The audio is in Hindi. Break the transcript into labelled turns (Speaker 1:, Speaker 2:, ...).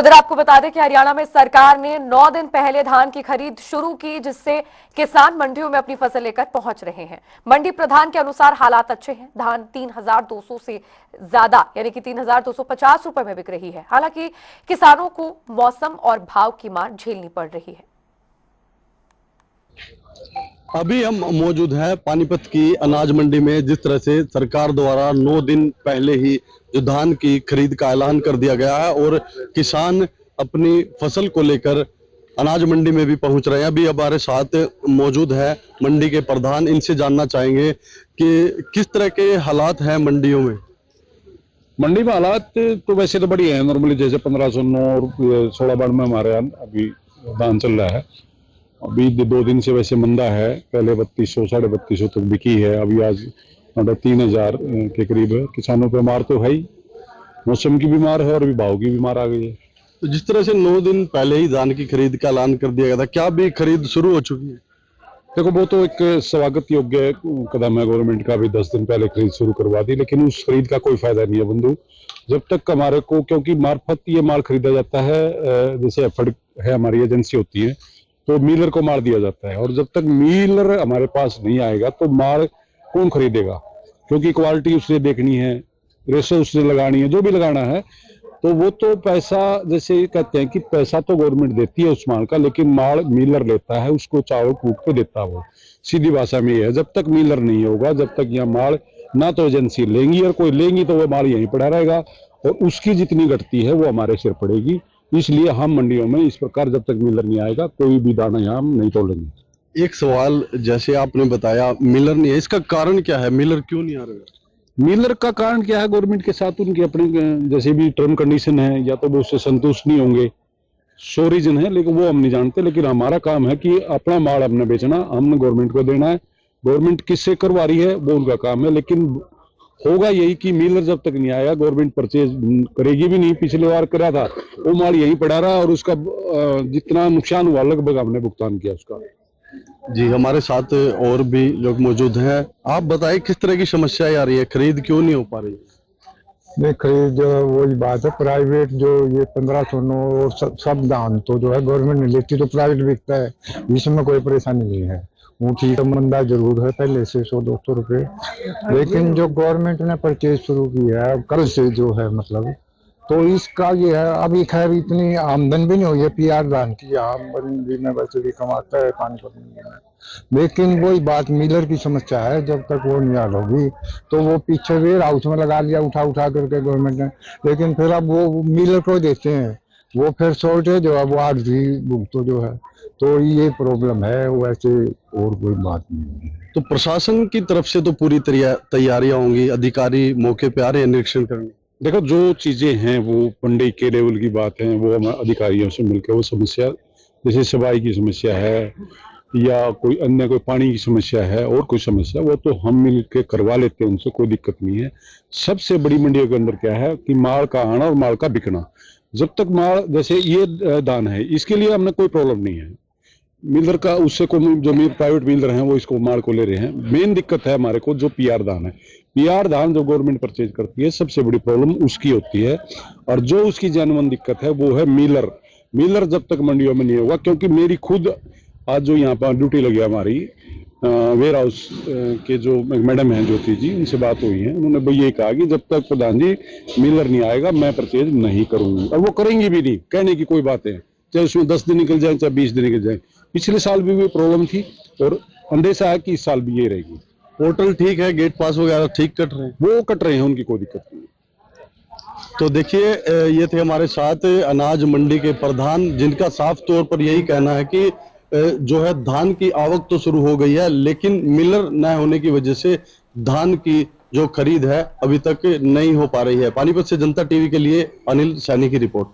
Speaker 1: उधर आपको बता दें कि हरियाणा में सरकार ने 9 दिन पहले धान की खरीद शुरू की, जिससे किसान मंडियों में अपनी फसल लेकर पहुंच रहे हैं। मंडी प्रधान के अनुसार हालात अच्छे हैं। धान 3,200 से ज्यादा यानी कि 3,250 रुपए में बिक रही है। हालांकि किसानों को मौसम और भाव की मार झेलनी पड़ रही है।
Speaker 2: अभी हम मौजूद हैं पानीपत की अनाज मंडी में। जिस तरह से सरकार द्वारा 9 दिन पहले ही जो धान की खरीद का ऐलान कर दिया गया है और किसान अपनी फसल को लेकर अनाज मंडी में भी पहुंच रहे हैं। अभी हमारे साथ मौजूद है मंडी के प्रधान, इनसे जानना चाहेंगे कि किस तरह के हालात हैं मंडियों में।
Speaker 3: मंडी में हालात तो वैसे तो बढ़िया है। नॉर्मली जैसे 1509 और 16 में हमारे यहाँ अभी धान चल रहा है। अभी 2 दिन से वैसे मंदा है। पहले 3200 3250 तक बिकी है। अभी आज 3000 के करीब है। किसानों पे मार तो है ही, मौसम की बीमार है और अभी भाव की बीमार आ गई है।
Speaker 2: तो जिस तरह से 9 दिन पहले ही धान की खरीद का ऐलान कर दिया गया था, क्या अभी खरीद शुरू हो चुकी है?
Speaker 3: देखो, वो तो एक स्वागत योग्य कदम है गवर्नमेंट का। अभी 10 दिन पहले खरीद शुरू करवा दी, लेकिन उस खरीद का कोई फायदा नहीं है बंधु। जब तक हमारे को, क्योंकि मार्फत ये माल खरीदा जाता है, जैसे एफर्ड है हमारी एजेंसी होती है, तो मिलर को माल दिया जाता है। और जब तक मिलर हमारे पास नहीं आएगा तो माल कौन खरीदेगा? क्योंकि क्वालिटी उससे देखनी है, रेशो उससे लगानी है, जो भी लगाना है। तो वो तो पैसा, जैसे कहते हैं कि पैसा तो गवर्नमेंट देती है उस माल का, लेकिन माल मिलर लेता है, उसको चावल कूट के देता है। वो सीधी भाषा में ये है। जब तक मिलर नहीं होगा, जब तक यह माल ना तो एजेंसी लेंगी, और कोई लेंगी तो वो माल यहीं पड़ा रहेगा और उसकी जितनी घटती है वो हमारे सिर पड़ेगी। इसलिए हम मंडियों में इस प्रकार, जब तक मिलर नहीं आएगा, कोई भी दाना यहाँ हम नहीं तोलेंगे।
Speaker 2: एक सवाल, जैसे आपने बताया मिलर नहीं है, इसका कारण क्या है? मिलर क्यों नहीं आ रहा?
Speaker 3: मिलर का कारण क्या है? गवर्नमेंट के साथ उनकी अपनी जैसे भी टर्म कंडीशन है, या तो वो उससे संतुष्ट नहीं होंगे, सो रीजन है, लेकिन वो हम नहीं जानते। लेकिन हमारा काम है कि अपना माल हमने बेचना, हमने गवर्नमेंट को देना है। गवर्नमेंट किससे करवा रही है वो उनका काम है, लेकिन होगा यही कि मिलर जब तक नहीं आएगा गवर्नमेंट परचेज करेगी भी नहीं। पिछले बार करा था, वो माल यहीं पड़ा रहा और उसका जितना नुकसान हुआ लगभग हमने भुगतान किया उसका।
Speaker 2: जी, हमारे साथ और भी लोग मौजूद हैं। आप बताइए किस तरह की समस्याएं आ रही है, खरीद क्यों नहीं हो पा रही?
Speaker 4: नहीं, खरीद जो वही बात है। प्राइवेट जो ये 1509 और सब दान तो जो है गवर्नमेंट नहीं लेती, तो प्राइवेट बिकता है। इसमें कोई परेशानी नहीं है। वो ठीक है, मंदा जरूर है पहले से 100-200 रुपये, लेकिन जो गवर्नमेंट ने परचेज शुरू की है कल से जो है, मतलब तो इसका ये है। अभी खैर इतनी आमदन भी नहीं हुई है पीआर धान की। आमदनी में वैसे भी कमाता है पानीपत में, लेकिन वही बात मिलर की समस्या है। जब तक वो नहीं हल होगी तो वो पीछे वेयर हाउस में लगा लिया उठा उठा करके गवर्नमेंट ने, लेकिन फिर अब वो मिलर को देते हैं, वो फिर शॉर्टेज जो है वो आर्जी भुगतो जो है, तो ये प्रॉब्लम है। वैसे और कोई बात नहीं है।
Speaker 2: तो प्रशासन की तरफ से तो पूरी तैयारियां होंगी, अधिकारी मौके पे आ रहे हैं निरीक्षण करने।
Speaker 3: देखो, जो चीजें हैं वो मंडी के लेवल की बात है, वो हम अधिकारियों से मिलकर वो समस्या, जैसे सफाई की समस्या है या कोई अन्य कोई पानी की समस्या है और कोई समस्या, वो तो हम मिल के करवा लेते हैं, उनसे कोई दिक्कत नहीं है। सबसे बड़ी मंडियों के अंदर क्या है कि माल का आना और माल का बिकना। जब तक माल, जैसे ये दान है, इसके लिए हमने कोई प्रॉब्लम नहीं है। मिलर का उससे को जो प्राइवेट मिलर हैं वो इसको माल को ले रहे हैं। मेन दिक्कत है हमारे को जो पीआर दान है। पीआर दान जो गवर्नमेंट परचेज करती है, सबसे बड़ी प्रॉब्लम उसकी होती है। और जो उसकी जानवन दिक्कत है वो है मिलर। मिलर जब तक मंडियों में नहीं होगा, क्योंकि मेरी खुद आज जो यहाँ पर ड्यूटी लगी हमारी वेयर हाउस के जो मैडम हैं ज्योति जी, उनसे बात हुई है। उन्होंने ये कहा कि जब तक प्रधान जी मिलर नहीं आएगा मैं परचेज नहीं करूंगी, और वो करेंगी भी नहीं। कहने की कोई बात है, चाहे उसमें 10 दिन निकल जाए चाहे 20 दिन निकल जाए। पिछले साल भी प्रॉब्लम थी और अंदेशा है कि इस साल भी ये रहेगी।
Speaker 2: पोर्टल ठीक है, गेट पास वगैरह ठीक कट रहे हैं?
Speaker 3: वो कट रहे हैं, उनकी कोई दिक्कत नहीं।
Speaker 2: तो देखिए, ये थे हमारे साथ अनाज मंडी के प्रधान, जिनका साफ तौर पर यही कहना है कि जो है धान की आवक तो शुरू हो गई है, लेकिन मिलर न होने की वजह से धान की जो खरीद है अभी तक नहीं हो पा रही है। पानीपत से जनता टीवी के लिए अनिल सैनी की रिपोर्ट।